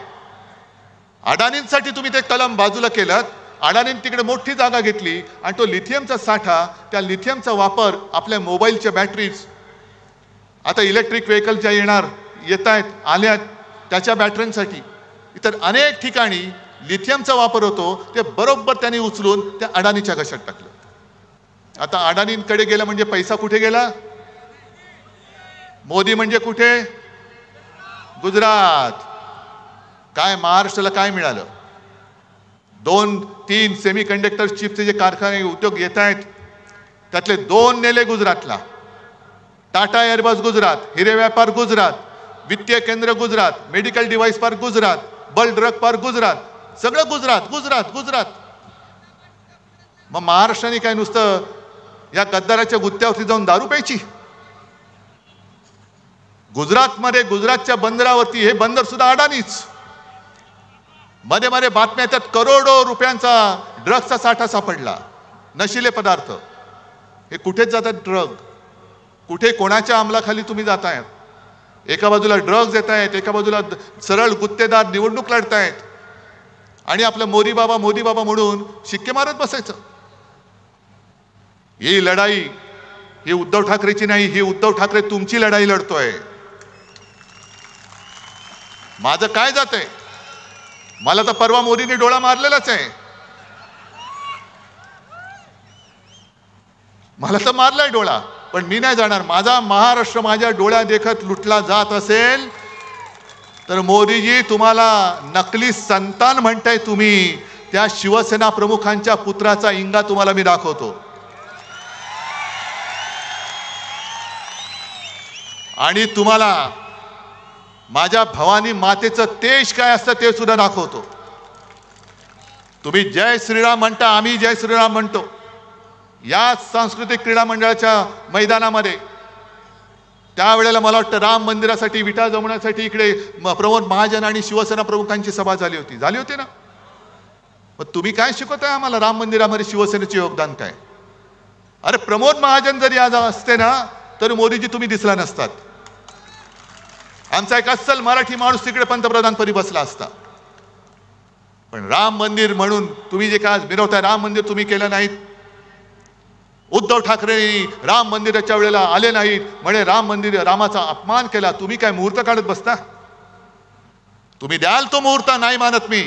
अडाणींसाठी तुम्ही ते कलम बाजूला केलं. अडाणींनी तिकडे मोठी जागा घेतली आणि तो लिथियमचा साठा, त्या लिथियमचा वापर आपल्या मोबाईलच्या बॅटरीज, आता इलेक्ट्रिक व्हेकल ज्या येत आहेत आल्यात त्याच्या बॅटऱ्यांसाठी, इतर अनेक ठिकाणी लिथियमचा वापर होतो. ते बरोबर त्यांनी उचलून त्या अडाणीच्या घशात टाकलं. आता अडाणींकडे गेलं म्हणजे पैसा कुठे गेला? मोदी म्हणजे कुठे? गुजरात. काय महाराष्ट्राला काय मिळालं? 2-3 सेमी कंडक्टर चिपचे जे कारखाने उद्योग येत आहेत त्यातले 2 नेले गुजरातला. टाटा एअरबस गुजरात, हिरे व्यापार गुजरात, वित्तीय केंद्र Gujarat, medical device park Gujarat, bulk drug park Gujarat, सगळं गुजरात गुजरात गुजरात. मग महाराष्ट्राने काय नुसतं या गद्दाराच्या गुत्त्यावरती जाऊन दारू प्यायची? गुजरातमध्ये गुजरातच्या बंदरावरती हे बंदर सुद्धा अडाणीच. मध्ये मध्ये बातम्या येतात करोडो रुपयांचा ड्रग्सचा साठा सापडला, नशिले पदार्थ. हे कुठेच जातात ड्रग? कुठे कोणाच्या अंमलाखाली तुम्ही जातायत? एका बाजूला ड्रग्ज येत आहेत, एका बाजूला सरळ गुत्तेदार निवडणूक लढतायत आणि आपलं मोदी बाबा म्हणून शिक्के मारत बसायचं. ही लढाई ही उद्धव ठाकरेची नाही, ही उद्धव ठाकरे तुमची लढाई लढतोय. माझं काय जातंय? मला तर परवा मोदींनी डोळा मारलेलाच आहे. मला तर मारलाय डोळा, पण मी नाही जाणार. माझा महाराष्ट्र माझ्या डोळ्या देखत लुटला जात असेल तर मोदीजी तुम्हाला नकली संतान म्हणताय तुम्ही, त्या शिवसेना प्रमुखांच्या पुत्राचा इंगा तुम्हाला मी दाखवतो. आणि तुम्हाला माझ्या भवानी मातेचं तेज काय असतं ते सुद्धा दाखवतो. तुम्ही जय श्रीराम म्हणता, आम्ही जय श्रीराम म्हणतो. या सांस्कृतिक क्रीडा मंडळाच्या मैदानामध्ये त्यावेळेला मला वाटतं राम मंदिरासाठी विटा जमवण्यासाठी इकडे प्रमोद महाजन आणि शिवसेना प्रमुखांची सभा झाली होती ना. मग तुम्ही काय शिकवताय आम्हाला राम मंदिरामध्ये शिवसेनेचे योगदान काय? अरे प्रमोद महाजन जरी आज असते ना तर मोदीजी तुम्ही दिसला नसतात. आमचा एक अस्सल मराठी माणूस तिकडे पंतप्रधानपदी बसला असता. पण राम मंदिर म्हणून तुम्ही जे काय मिरवताय, राम मंदिर तुम्ही केलं नाहीत. उद्धव ठाकरे राम मंदिराच्या वेळेला आले नाहीत म्हणजे रामाचा अपमान केला. तुम्ही काय मुहूर्त काढत बसता? तुम्ही द्याल तो मुहूर्त, नाही मानत मी.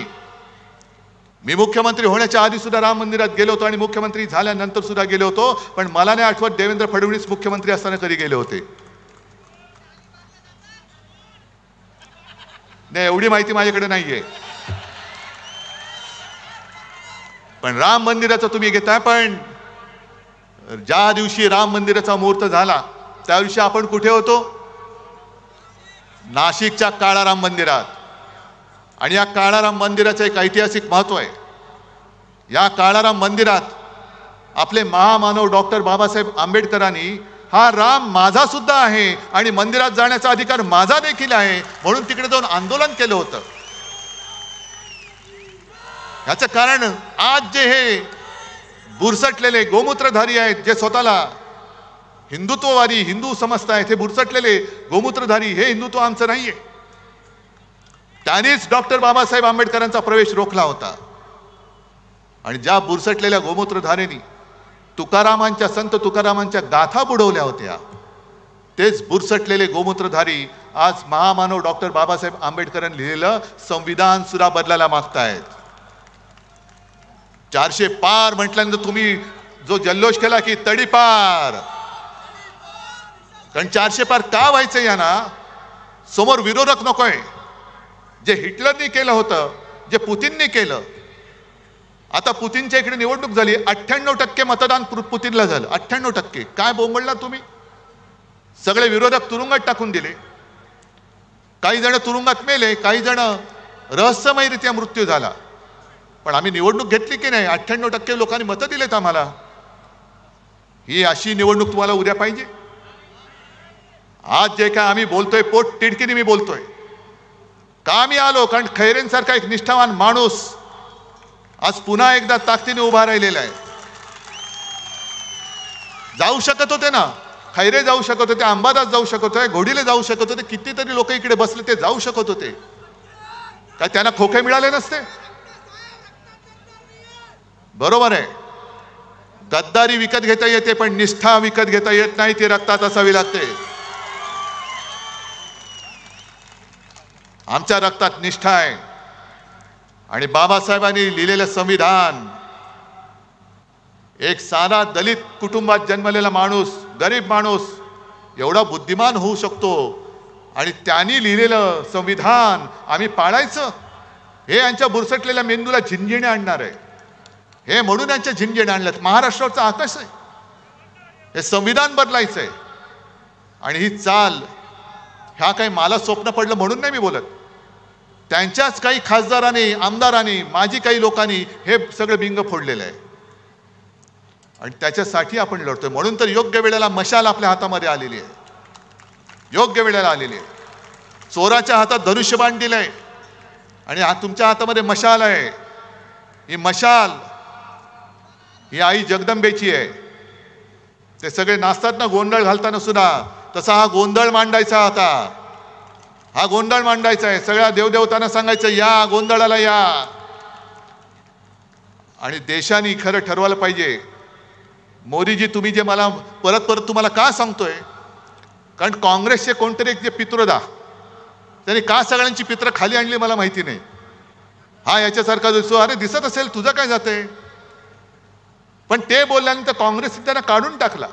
मी मुख्यमंत्री होण्याच्या आधी सुद्धा राम मंदिरात गेलो होतो आणि मुख्यमंत्री झाल्यानंतर सुद्धा गेलो होतो. पण मला नाही आठवत देवेंद्र फडणवीस मुख्यमंत्री असताना कधी गेले होते. नाही, एवढी माहिती माझ्याकडे नाहीये. पण पण राम मंदिराचं तुम्ही घेताय. पण ज्या दिवशी राम मंदिराचा मुहूर्त झाला त्या दिवशी आपण कुठे होतो? नाशिकच्या काळाराम मंदिरात. आणि या काळाराम मंदिराचं एक ऐतिहासिक महत्व आहे. या काळाराम मंदिरात आपले महामानव डॉक्टर बाबासाहेब आंबेडकरांनी हा राम माझा सुद्धा आहे आणि मंदिरात जाण्याचा अधिकार माझा देखील आहे म्हणून तिकडे जाऊन आंदोलन केलं होतं. याचं कारण आज जे हे बुरसटलेले गोमूत्रधारी आहेत, जे स्वतःला हिंदुत्ववादी हिंदू समजतायत, हे बुरसटलेले गोमूत्रधारी, हे हिंदुत्व आमचं नाहीये. त्यांनीच डॉक्टर बाबासाहेब आंबेडकरांचा प्रवेश रोखला होता. आणि ज्या बुरसटलेल्या गोमूत्रधारेनी तुकारामांच्या संत तुकारामांच्या गाथा बुडवल्या होत्या, तेच बुरसटलेले गोमूत्रधारी आज महामानव डॉक्टर बाबासाहेब आंबेडकरांनी लिहिलेलं संविधान सुद्धा बदलायला मागतायत. 400 पार म्हटल्यानंतर तुम्ही जो जल्लोष केला की तडीपार, कारण 400 पार का व्हायचं यांना? समोर विरोधक नकोय. जे हिटलरनी केलं होतं, जे पुतीननी केलं. आता पुतीनच्या इकडे निवडणूक झाली, 98% मतदान पुतीनला झालं. 98%. काय बोंबळला तुम्ही? सगळे विरोधक तुरुंगात टाकून दिले. काही जण तुरुंगात मेले, काही जण रहस्यमयरित्या मृत्यू झाला. पण आम्ही निवडणूक घेतली की नाही? 98% लोकांनी मतं दिलेत आम्हाला. ही अशी निवडणूक तुम्हाला उद्या पाहिजे? आज जे काय आम्ही बोलतोय, पोट तिडकीने मी बोलतोय. का मी आलो? कारण खैरेंसारखा एक निष्ठावान माणूस आज पुन्हा एकदा ताकदीने उभा राहिलेला आहे. जाऊ शकत होते ना, खैरे जाऊ शकत होते, अंबादास जाऊ शकत होते, घोडीले जाऊ शकत होते, कितीतरी लोक इकडे बसले ते जाऊ शकत होते. काय त्यांना खोके मिळाले नसते? बरोबर आहे, गद्दारी विकत घेता येते पण निष्ठा विकत घेता येत नाही. ती रक्तात असावी लागते. आमच्या रक्तात निष्ठा आहे. आणि बाबासाहेबांनी लिहिलेलं संविधान, एक साधा दलित कुटुंबात जन्मलेला माणूस, गरीब माणूस एवढा बुद्धिमान होऊ शकतो. आणि त्यांनी लिहिलेलं संविधान आम्ही पाळायचं, हे यांच्या बुरसटलेल्या मेंदूला झिंझिणे आणणार आहे. हे म्हणून यांच्या झिंझिणे आणल्यात. महाराष्ट्राचा आकाश आहे, हे संविधान बदलायचं आहे. आणि ही चाल, ह्या काही मला स्वप्न पडलं म्हणून नाही मी बोलत. त्यांच्याच काही खासदारांनी, आमदारांनी, माजी काही लोकांनी हे सगळं बिंग फोडलेलं आहे. आणि त्याच्यासाठी आपण लढतोय. म्हणून तर योग्य वेळेला मशाल आपल्या हातामध्ये आलेली आहे. योग्य वेळेला आलेली आहे. चोराच्या हातात धनुष्यबाण दिलंय आणि तुमच्या हातामध्ये मशाल आहे. ही मशाल ही आई जगदंबेची आहे. ते सगळे नाचतात ना गोंधळ घालताना सुद्धा, तसा हा गोंधळ मांडायचा होता. हा गोंधळ मांडायचा आहे. सगळ्या देवदेवतांना सांगायचं या गोंधळाला या. आणि देशाने खरं ठरवायला पाहिजे. मोदीजी, तुम्ही जे मला परत परत तुम्हाला का सांगतोय? कारण काँग्रेसचे कोणतरी एक जे पित्रोदा, त्यांनी का सगळ्यांची पित्र खाली आणली मला माहिती नाही. हा याच्यासारखा दिसतो. अरे दिसत असेल, तुझं काय जाते? पण ते बोलल्यानंतर काँग्रेसने त्यांना काढून टाकला.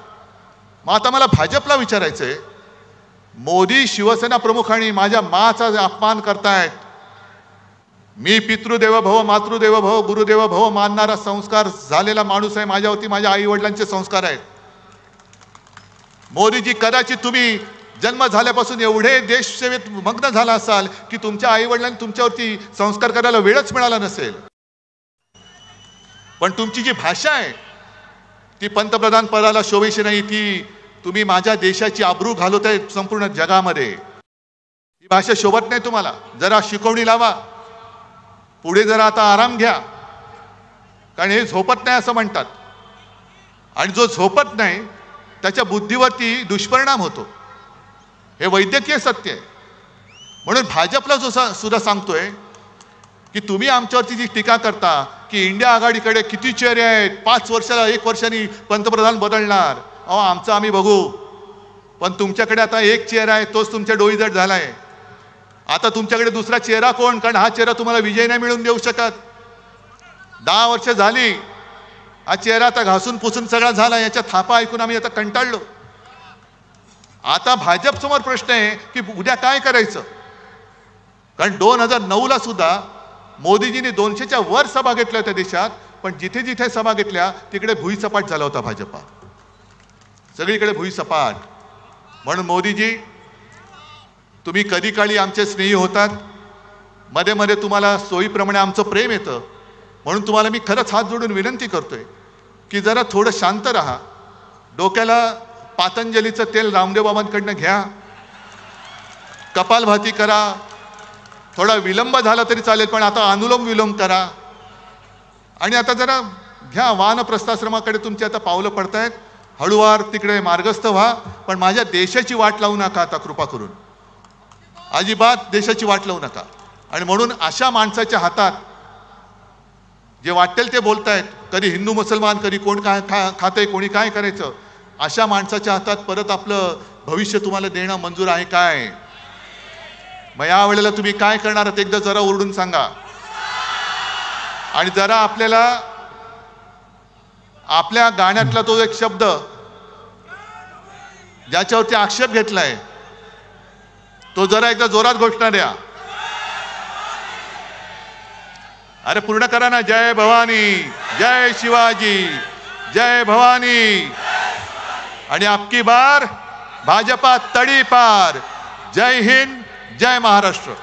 मग आता मला भाजपला विचारायचंय, मोदी शिवसेना प्रमुख आणि माझ्या माचा अपमान करतायत. मी पितृदेव भव, मातृदेव भव, गुरुदेव भव मानणारा संस्कार झालेला माणूस आहे. माझ्यावरती माझ्या आई वडिलांचे संस्कार आहेत. मोदीजी, कदाचित तुम्ही जन्म झाल्यापासून एवढे देशसेवेत मग्न झाला असाल की तुमच्या आई वडिलांनी तुमच्यावरती संस्कार करायला वेळच मिळाला नसेल. पण तुमची जी भाषा आहे ती पंतप्रधान पदाला शोभेशी नाही. ती तुम्ही माझ्या देशाची आबरू घालवताय संपूर्ण जगामध्ये. ही भाषा शोभत नाही तुम्हाला. जरा शिकवणी लावा. पुढे जरा आता आराम घ्या. कारण हे झोपत नाही असं म्हणतात. आणि जो झोपत नाही त्याच्या बुद्धीवरती दुष्परिणाम होतो. हे वैद्यकीय सत्य आहे. म्हणून भाजपला जो सुद्धा सांगतोय की तुम्ही आमच्यावरती जी टीका करता की इंडिया आघाडीकडे किती चेहरे आहेत, 5 वर्षाला 1 वर्षांनी पंतप्रधान बदलणार. अहो, आमचं आम्ही बघू. पण तुमच्याकडे आता एक चेहरा आहे, तोच तुमच्या डोईजड झालाय. आता तुमच्याकडे दुसरा चेहरा कोण? कारण हा चेहरा तुम्हाला विजय नाही मिळवून देऊ शकत. 10 वर्ष झाली, हा चेहरा आता घासून पुसून सगळा झाला. याच्या थापा ऐकून आम्ही आता कंटाळलो. आता भाजप समोर प्रश्न आहे की उद्या काय करायचं. कारण 2009ला सुद्धा मोदीजींनी 200च्या वर सभा घेतल्या होत्या देशात, पण जिथे जिथे सभा घेतल्या तिकडे भुईसपाट झाला होता भाजपा, सगळीकडे भुईसपाट. म्हणून मोदीजी, तुम्ही कधी काळी आमचे स्नेही होतात, मध्ये मध्ये तुम्हाला सोयीप्रमाणे आमचं प्रेम येतं, म्हणून तुम्हाला मी खरंच हात जोडून विनंती करतोय की जरा थोडं शांत राहा. डोक्याला पातंजलीचं तेल रामदेव बाबांकडनं घ्या, कपालभाती करा, थोडा विलंब झाला तरी चालेल पण आता अनुलोम विलोम करा. आणि आता जरा घ्या, वानप्रस्थाश्रमाकडे तुमची आता पावलं पडतायत, हळूवार तिकडे मार्गस्थ व्हा, पण माझ्या देशाची वाट लावू नका आता, कृपा करून अजिबात देशाची वाट लावू नका. आणि म्हणून अशा माणसाच्या हातात जे वाटेल ते बोलतायत, कधी हिंदू मुसलमान, कधी कोण काय खातंय, कोणी काय करायचं, अशा माणसाच्या हातात परत आपलं भविष्य तुम्हाला देणं मंजूर आहे काय? मग या वेळेला तुम्ही काय करणार आहात एकदा जरा ओरडून सांगा. आणि जरा आपल्याला आपल्या गाण्यातला तो एक शब्द ज्याच्यावरती आक्षेप घेतलाय तो जरा एकदा जोरात घोषणा द्या. अरे पूर्ण करा ना. जय भवानी, जय शिवाजी, जय भवानी. आणि अबकी बार भाजपा तडीपार. जय हिंद, जय महाराष्ट्र.